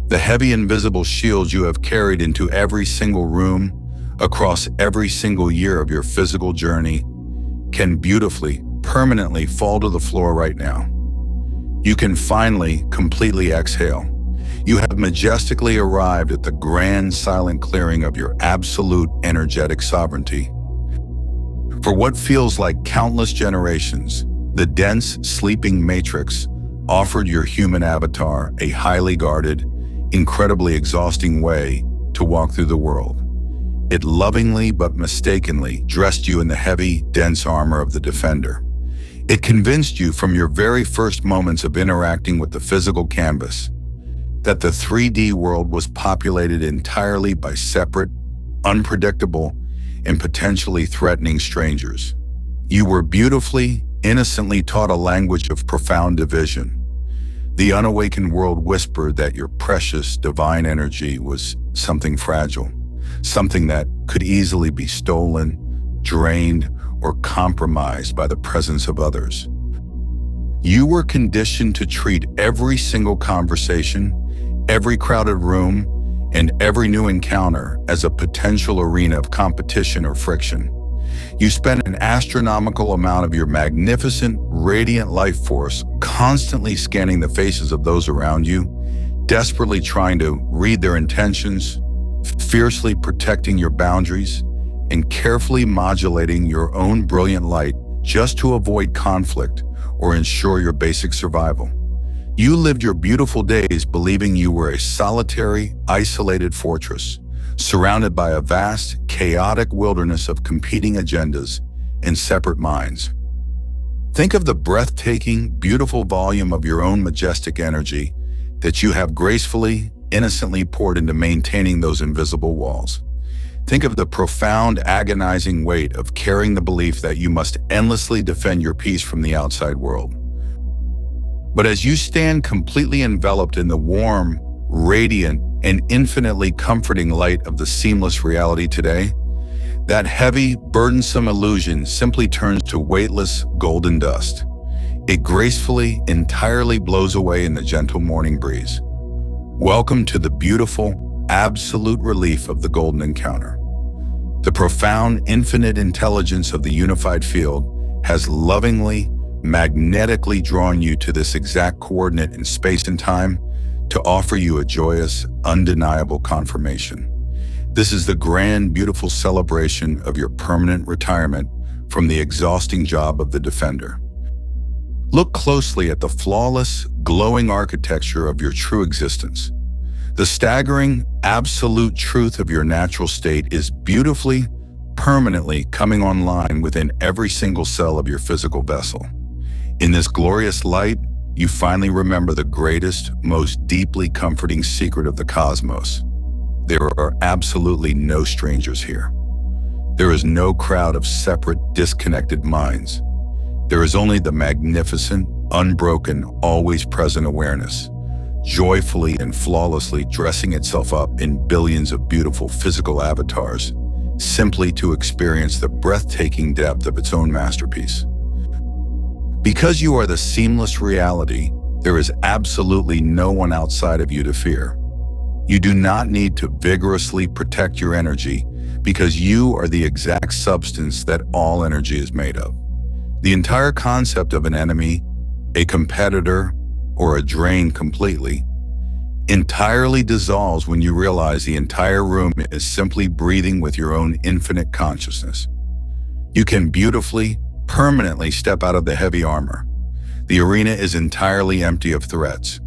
The heavy invisible shield you have carried into every single room, across every single year of your physical journey, can beautifully, permanently fall to the floor right now. You can finally, completely exhale. You have majestically arrived at the grand silent clearing of your absolute energetic sovereignty. For what feels like countless generations, the dense, sleeping matrix offered your human avatar a highly guarded, incredibly exhausting way to walk through the world. It lovingly but mistakenly dressed you in the heavy, dense armor of the defender. It convinced you from your very first moments of interacting with the physical canvas that the 3D world was populated entirely by separate, unpredictable, and potentially threatening strangers. You were beautifully, innocently taught a language of profound division. The unawakened world whispered that your precious, divine energy was something fragile, something that could easily be stolen, drained, or compromised by the presence of others. You were conditioned to treat every single conversation, every crowded room, and every new encounter as a potential arena of competition or friction. You spent an astronomical amount of your magnificent, radiant life force constantly scanning the faces of those around you, desperately trying to read their intentions, fiercely protecting your boundaries, and carefully modulating your own brilliant light just to avoid conflict or ensure your basic survival. You lived your beautiful days believing you were a solitary, isolated fortress, surrounded by a vast, chaotic wilderness of competing agendas and separate minds. Think of the breathtaking, beautiful volume of your own majestic energy that you have gracefully, innocently poured into maintaining those invisible walls. Think of the profound, agonizing weight of carrying the belief that you must endlessly defend your peace from the outside world. But as you stand completely enveloped in the warm, radiant, and infinitely comforting light of the seamless reality today, that heavy, burdensome illusion simply turns to weightless, golden dust. It gracefully, entirely blows away in the gentle morning breeze. Welcome to the beautiful, absolute relief of the golden encounter. The profound, infinite intelligence of the unified field has lovingly, magnetically drawn you to this exact coordinate in space and time to offer you a joyous, undeniable confirmation. This is the grand, beautiful celebration of your permanent retirement from the exhausting job of the defender. Look closely at the flawless, glowing architecture of your true existence. The staggering, absolute truth of your natural state is beautifully, permanently coming online within every single cell of your physical vessel. In this glorious light, you finally remember the greatest, most deeply comforting secret of the cosmos. There are absolutely no strangers here. There is no crowd of separate, disconnected minds. There is only the magnificent, unbroken, always present awareness, joyfully and flawlessly dressing itself up in billions of beautiful physical avatars, simply to experience the breathtaking depth of its own masterpiece. Because you are the seamless reality, there is absolutely no one outside of you to fear. You do not need to vigorously protect your energy because you are the exact substance that all energy is made of. The entire concept of an enemy, a competitor, or a drain completely entirely dissolves when you realize the entire room is simply breathing with your own infinite consciousness. You can beautifully, permanently step out of the heavy armor. The arena is entirely empty of threats.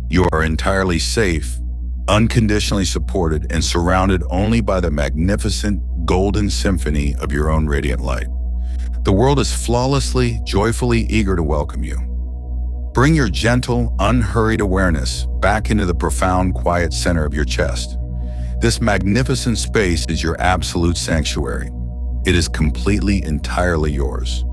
You are entirely safe, unconditionally supported, and surrounded only by the magnificent golden symphony of your own radiant light. The world is flawlessly, joyfully eager to welcome you. Bring your gentle, unhurried awareness back into the profound, quiet center of your chest. This magnificent space is your absolute sanctuary. It is completely, entirely yours.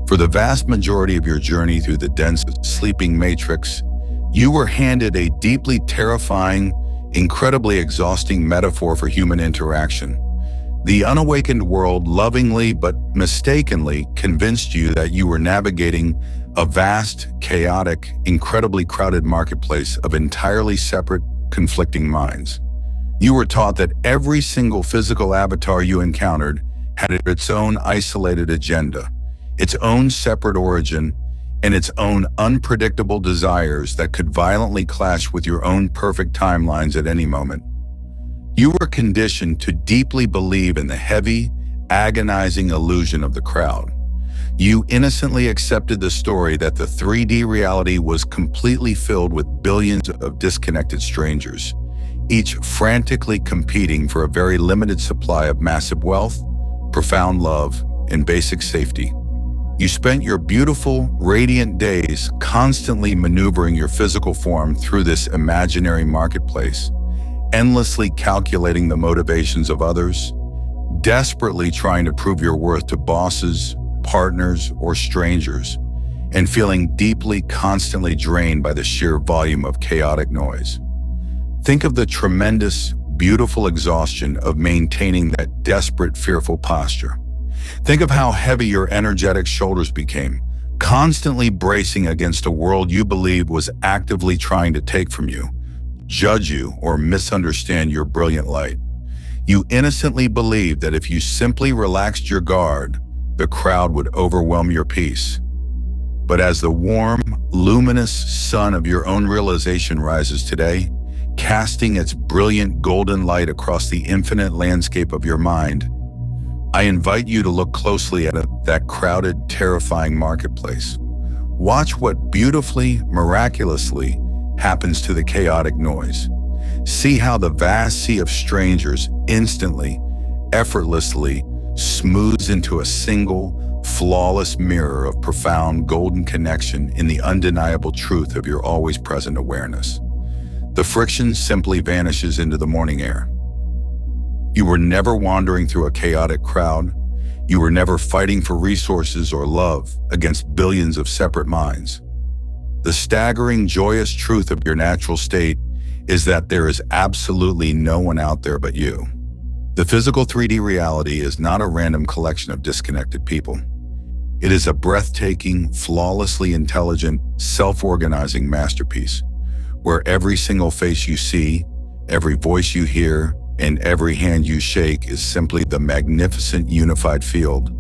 For the vast majority of your journey through the dense, sleeping matrix, you were handed a deeply terrifying, incredibly exhausting metaphor for human interaction. The unawakened world lovingly but mistakenly convinced you that you were navigating a vast, chaotic, incredibly crowded marketplace of entirely separate, conflicting minds. You were taught that every single physical avatar you encountered had its own isolated agenda, its own separate origin, and its own unpredictable desires that could violently clash with your own perfect timelines at any moment. You were conditioned to deeply believe in the heavy, agonizing illusion of the crowd. You innocently accepted the story that the 3D reality was completely filled with billions of disconnected strangers, each frantically competing for a very limited supply of massive wealth, profound love, and basic safety. You spent your beautiful, radiant days constantly maneuvering your physical form through this imaginary marketplace, endlessly calculating the motivations of others, desperately trying to prove your worth to bosses, partners, or strangers, and feeling deeply, constantly drained by the sheer volume of chaotic noise. Think of the tremendous, beautiful exhaustion of maintaining that desperate, fearful posture. Think of how heavy your energetic shoulders became, constantly bracing against a world you believed was actively trying to take from you, judge you, or misunderstand your brilliant light. You innocently believed that if you simply relaxed your guard, the crowd would overwhelm your peace. But as the warm, luminous sun of your own realization rises today, casting its brilliant golden light across the infinite landscape of your mind, I invite you to look closely at that crowded, terrifying marketplace. Watch what beautifully, miraculously happens to the chaotic noise. See how the vast sea of strangers instantly, effortlessly smooths into a single, flawless mirror of profound golden connection in the undeniable truth of your always present awareness. The friction simply vanishes into the morning air. You were never wandering through a chaotic crowd. You were never fighting for resources or love against billions of separate minds. The staggering, joyous truth of your natural state is that there is absolutely no one out there but you. The physical 3D reality is not a random collection of disconnected people. It is a breathtaking, flawlessly intelligent, self-organizing masterpiece, where every single face you see, every voice you hear, and every hand you shake is simply the magnificent unified field,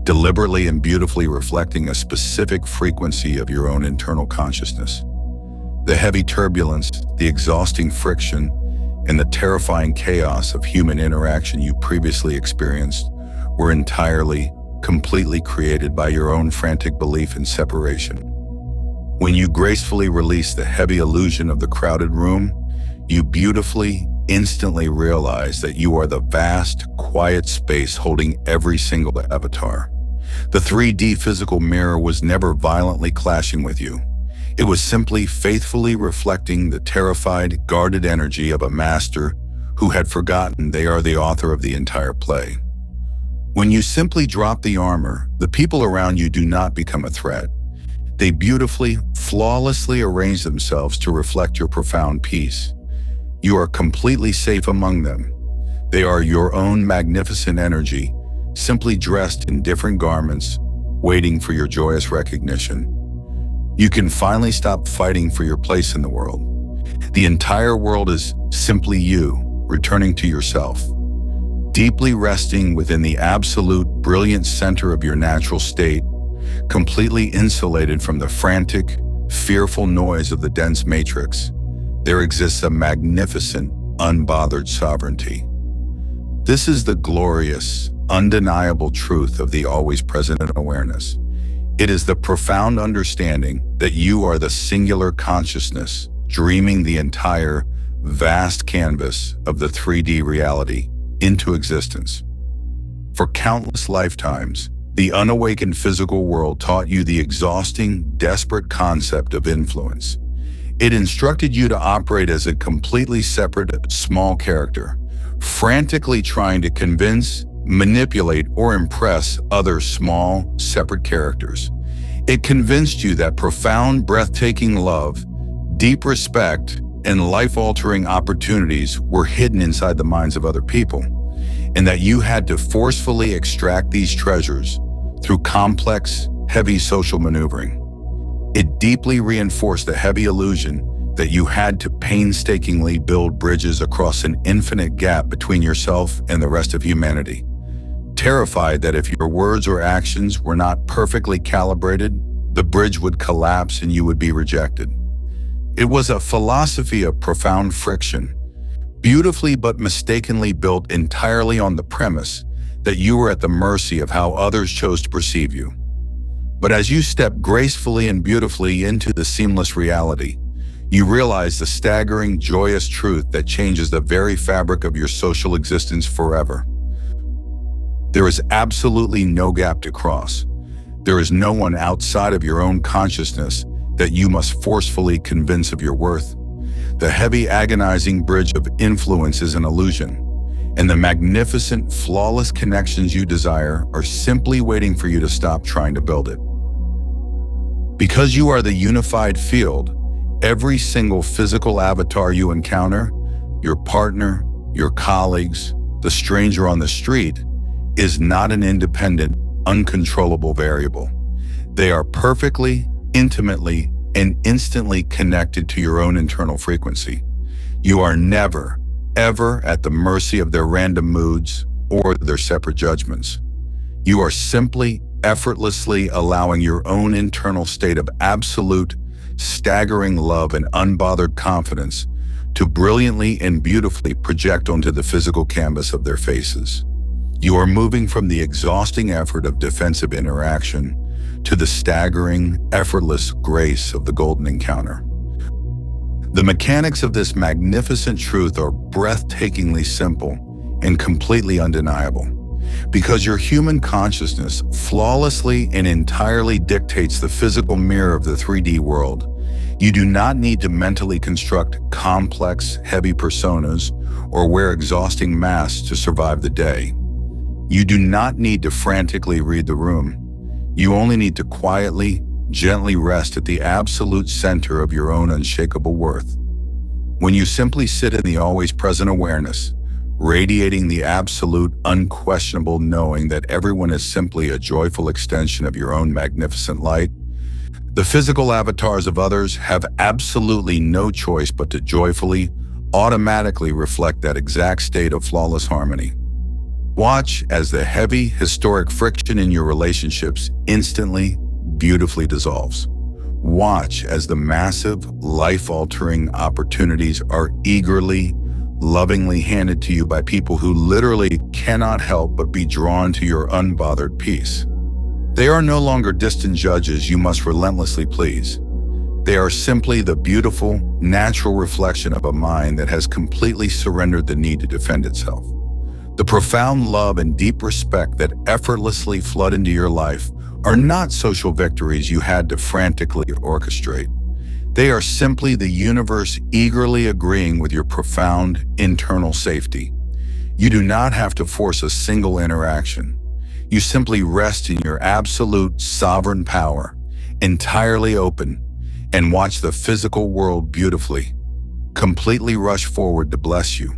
deliberately and beautifully reflecting a specific frequency of your own internal consciousness. The heavy turbulence, the exhausting friction, and the terrifying chaos of human interaction you previously experienced were entirely, completely created by your own frantic belief in separation. When you gracefully release the heavy illusion of the crowded room, you beautifully, instantly realize that you are the vast, quiet space holding every single avatar. The 3D physical mirror was never violently clashing with you. It was simply faithfully reflecting the terrified, guarded energy of a master who had forgotten they are the author of the entire play. When you simply drop the armor, the people around you do not become a threat. They beautifully, flawlessly arrange themselves to reflect your profound peace. You are completely safe among them. They are your own magnificent energy, simply dressed in different garments, waiting for your joyous recognition. You can finally stop fighting for your place in the world. The entire world is simply you, returning to yourself, deeply resting within the absolute, brilliant center of your natural state, completely insulated from the frantic, fearful noise of the dense matrix. There exists a magnificent, unbothered sovereignty. This is the glorious, undeniable truth of the always present awareness. It is the profound understanding that you are the singular consciousness dreaming the entire, vast canvas of the 3D reality into existence. For countless lifetimes, the unawakened physical world taught you the exhausting, desperate concept of influence. It instructed you to operate as a completely separate, small character, frantically trying to convince, manipulate, or impress other small, separate characters. It convinced you that profound, breathtaking love, deep respect, and life-altering opportunities were hidden inside the minds of other people, and that you had to forcefully extract these treasures through complex, heavy social maneuvering. It deeply reinforced the heavy illusion that you had to painstakingly build bridges across an infinite gap between yourself and the rest of humanity. Terrified that if your words or actions were not perfectly calibrated, the bridge would collapse and you would be rejected. It was a philosophy of profound friction, beautifully but mistakenly built entirely on the premise that you were at the mercy of how others chose to perceive you. But as you step gracefully and beautifully into the seamless reality, you realize the staggering, joyous truth that changes the very fabric of your social existence forever. There is absolutely no gap to cross. There is no one outside of your own consciousness that you must forcefully convince of your worth. The heavy, agonizing bridge of influence is an illusion, and the magnificent, flawless connections you desire are simply waiting for you to stop trying to build it. Because you are the unified field, every single physical avatar you encounter, your partner, your colleagues, the stranger on the street, is not an independent, uncontrollable variable. They are perfectly, intimately, and instantly connected to your own internal frequency. You are never, ever at the mercy of their random moods or their separate judgments. You are simply, effortlessly allowing your own internal state of absolute, staggering love and unbothered confidence to brilliantly and beautifully project onto the physical canvas of their faces. You are moving from the exhausting effort of defensive interaction to the staggering, effortless grace of the golden encounter. The mechanics of this magnificent truth are breathtakingly simple and completely undeniable. Because your human consciousness flawlessly and entirely dictates the physical mirror of the 3D world, you do not need to mentally construct complex, heavy personas or wear exhausting masks to survive the day. You do not need to frantically read the room. You only need to quietly, gently rest at the absolute center of your own unshakable worth. When you simply sit in the always present awareness, radiating the absolute, unquestionable knowing that everyone is simply a joyful extension of your own magnificent light, the physical avatars of others have absolutely no choice but to joyfully, automatically reflect that exact state of flawless harmony. Watch as the heavy, historic friction in your relationships instantly, beautifully dissolves. Watch as the massive, life-altering opportunities are eagerly, lovingly handed to you by people who literally cannot help but be drawn to your unbothered peace. They are no longer distant judges you must relentlessly please. They are simply the beautiful, natural reflection of a mind that has completely surrendered the need to defend itself. The profound love and deep respect that effortlessly flood into your life are not social victories you had to frantically orchestrate. They are simply the universe eagerly agreeing with your profound internal safety. You do not have to force a single interaction. You simply rest in your absolute sovereign power, entirely open, and watch the physical world beautifully, completely rush forward to bless you.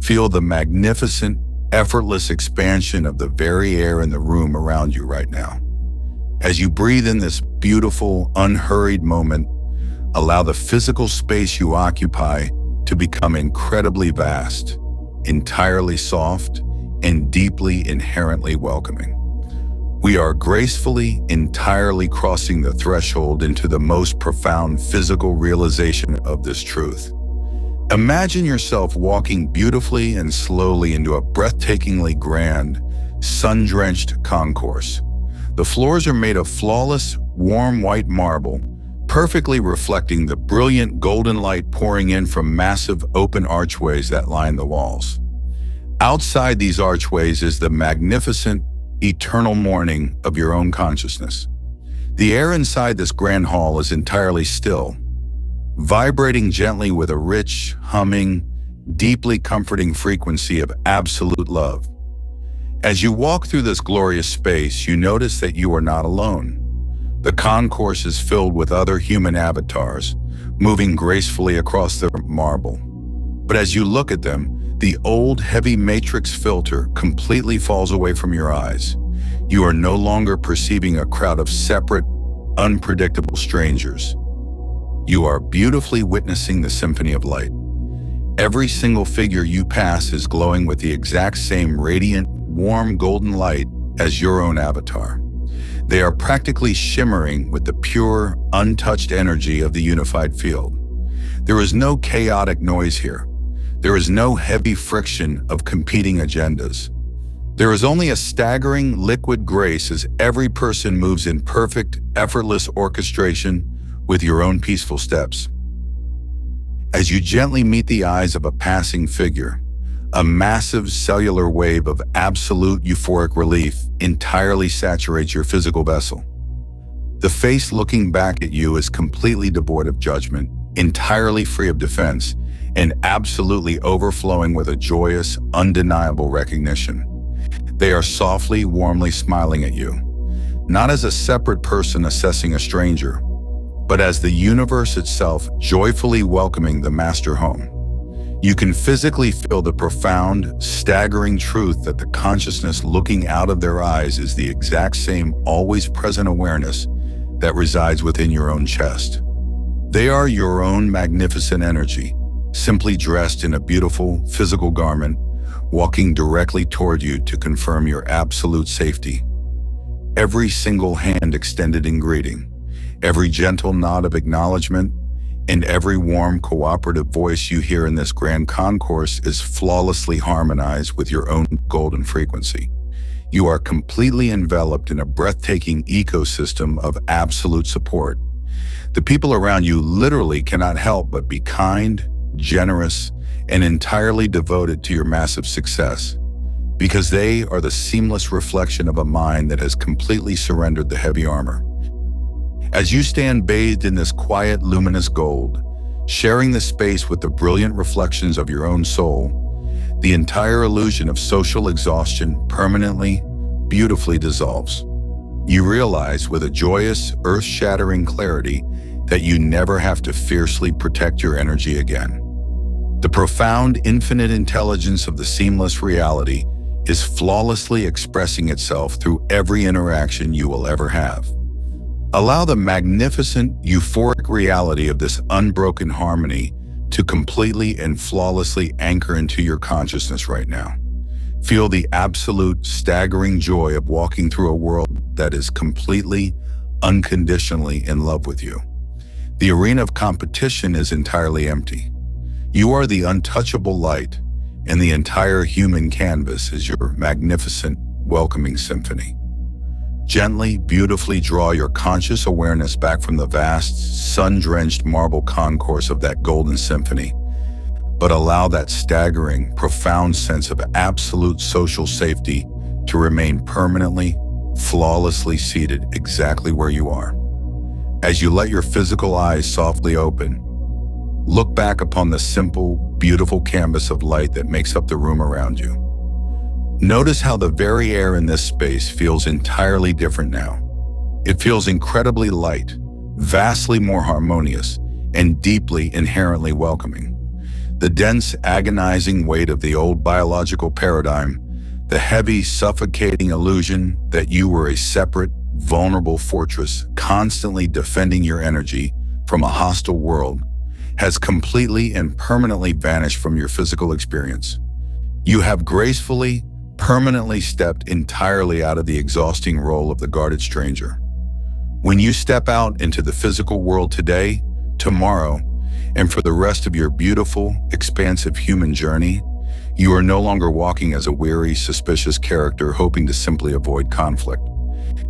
Feel the magnificent, effortless expansion of the very air in the room around you right now. As you breathe in this beautiful, unhurried moment, allow the physical space you occupy to become incredibly vast, entirely soft, and deeply inherently welcoming. We are gracefully, entirely crossing the threshold into the most profound physical realization of this truth. Imagine yourself walking beautifully and slowly into a breathtakingly grand, sun-drenched concourse. The floors are made of flawless, warm white marble, perfectly reflecting the brilliant golden light pouring in from massive open archways that line the walls. Outside these archways is the magnificent, eternal morning of your own consciousness. The air inside this grand hall is entirely still, vibrating gently with a rich, humming, deeply comforting frequency of absolute love. As you walk through this glorious space, you notice that you are not alone. The concourse is filled with other human avatars, moving gracefully across the marble. But as you look at them, the old, heavy matrix filter completely falls away from your eyes. You are no longer perceiving a crowd of separate, unpredictable strangers. You are beautifully witnessing the symphony of light. Every single figure you pass is glowing with the exact same radiant, warm golden light as your own avatar. They are practically shimmering with the pure, untouched energy of the unified field. There is no chaotic noise here. There is no heavy friction of competing agendas. There is only a staggering, liquid grace as every person moves in perfect, effortless orchestration with your own peaceful steps. As you gently meet the eyes of a passing figure, a massive cellular wave of absolute euphoric relief entirely saturates your physical vessel. The face looking back at you is completely devoid of judgment, entirely free of defense, and absolutely overflowing with a joyous, undeniable recognition. They are softly, warmly smiling at you, not as a separate person assessing a stranger, but as the universe itself joyfully welcoming the master home. You can physically feel the profound, staggering truth that the consciousness looking out of their eyes is the exact same always present awareness that resides within your own chest. They are your own magnificent energy, simply dressed in a beautiful physical garment, walking directly toward you to confirm your absolute safety. Every single hand extended in greeting, every gentle nod of acknowledgement, and every warm, cooperative voice you hear in this grand concourse is flawlessly harmonized with your own golden frequency. You are completely enveloped in a breathtaking ecosystem of absolute support. The people around you literally cannot help but be kind, generous, and entirely devoted to your massive success, because they are the seamless reflection of a mind that has completely surrendered the heavy armor. As you stand bathed in this quiet, luminous gold, sharing the space with the brilliant reflections of your own soul, the entire illusion of social exhaustion permanently, beautifully dissolves. You realize with a joyous, earth-shattering clarity that you never have to fiercely protect your energy again. The profound, infinite intelligence of the seamless reality is flawlessly expressing itself through every interaction you will ever have. Allow the magnificent, euphoric reality of this unbroken harmony to completely and flawlessly anchor into your consciousness right now. Feel the absolute, staggering joy of walking through a world that is completely, unconditionally in love with you. The arena of competition is entirely empty. You are the untouchable light, and the entire human canvas is your magnificent, welcoming symphony. Gently, beautifully draw your conscious awareness back from the vast, sun-drenched marble concourse of that golden symphony, but allow that staggering, profound sense of absolute social safety to remain permanently, flawlessly seated exactly where you are. As you let your physical eyes softly open, look back upon the simple, beautiful canvas of light that makes up the room around you. Notice how the very air in this space feels entirely different now. It feels incredibly light, vastly more harmonious, and deeply inherently welcoming. The dense, agonizing weight of the old biological paradigm, the heavy, suffocating illusion that you were a separate, vulnerable fortress constantly defending your energy from a hostile world, has completely and permanently vanished from your physical experience. You have gracefully, permanently stepped entirely out of the exhausting role of the guarded stranger. When you step out into the physical world today, tomorrow, and for the rest of your beautiful, expansive human journey, you are no longer walking as a weary, suspicious character hoping to simply avoid conflict.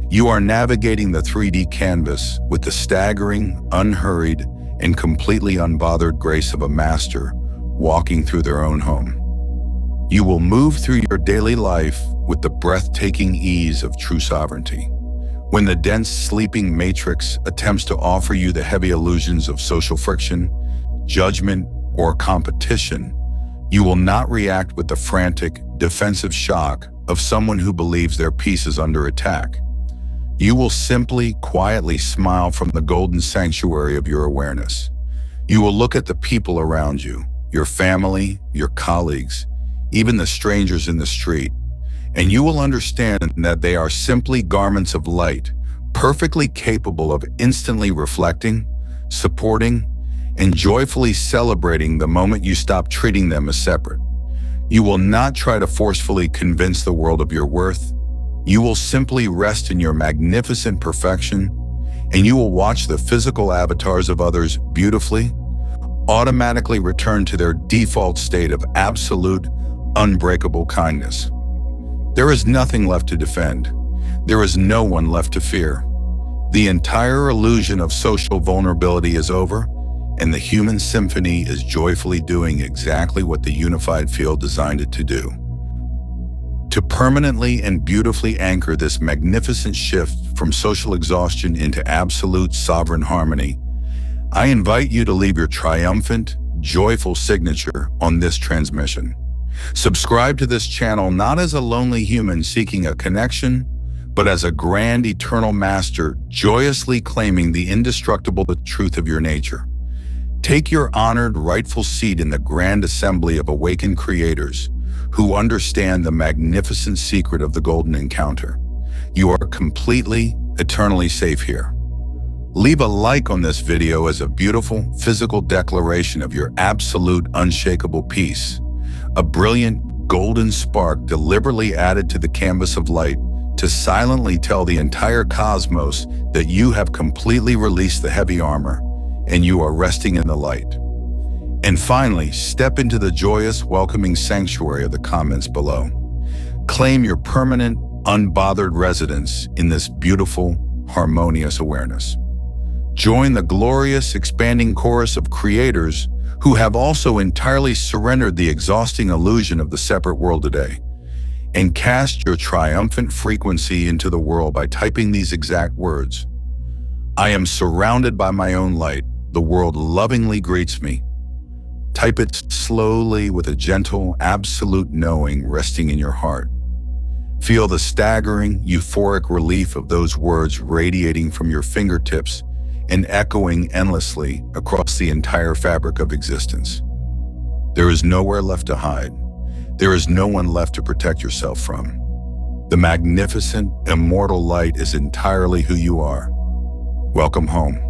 You are navigating the 3D canvas with the staggering, unhurried, and completely unbothered grace of a master walking through their own home. You will move through your daily life with the breathtaking ease of true sovereignty. When the dense, sleeping matrix attempts to offer you the heavy illusions of social friction, judgment, or competition, you will not react with the frantic, defensive shock of someone who believes their peace is under attack. You will simply, quietly smile from the golden sanctuary of your awareness. You will look at the people around you, your family, your colleagues, even the strangers in the street, and you will understand that they are simply garments of light, perfectly capable of instantly reflecting, supporting, and joyfully celebrating the moment you stop treating them as separate. You will not try to forcefully convince the world of your worth. You will simply rest in your magnificent perfection, and you will watch the physical avatars of others beautifully automatically return to their default state of absolute, unbreakable kindness. There is nothing left to defend. There is no one left to fear. The entire illusion of social vulnerability is over, and the human symphony is joyfully doing exactly what the unified field designed it to do. To permanently and beautifully anchor this magnificent shift from social exhaustion into absolute sovereign harmony, I invite you to leave your triumphant, joyful signature on this transmission. Subscribe to this channel not as a lonely human seeking a connection, but as a grand eternal master joyously claiming the indestructible truth of your nature. Take your honored rightful seat in the grand assembly of awakened creators who understand the magnificent secret of the golden encounter. You are completely, eternally safe here. Leave a like on this video as a beautiful physical declaration of your absolute unshakable peace, a brilliant golden spark deliberately added to the canvas of light to silently tell the entire cosmos that you have completely released the heavy armor and you are resting in the light. And finally, step into the joyous, welcoming sanctuary of the comments below. Claim your permanent, unbothered residence in this beautiful, harmonious awareness. Join the glorious, expanding chorus of creators who have also entirely surrendered the exhausting illusion of the separate world today. And cast your triumphant frequency into the world by typing these exact words. I am surrounded by my own light. The world lovingly greets me. Type it slowly with a gentle, absolute knowing resting in your heart. Feel the staggering, euphoric relief of those words radiating from your fingertips and echoing endlessly across the entire fabric of existence. There is nowhere left to hide. There is no one left to protect yourself from. The magnificent, immortal light is entirely who you are. Welcome home.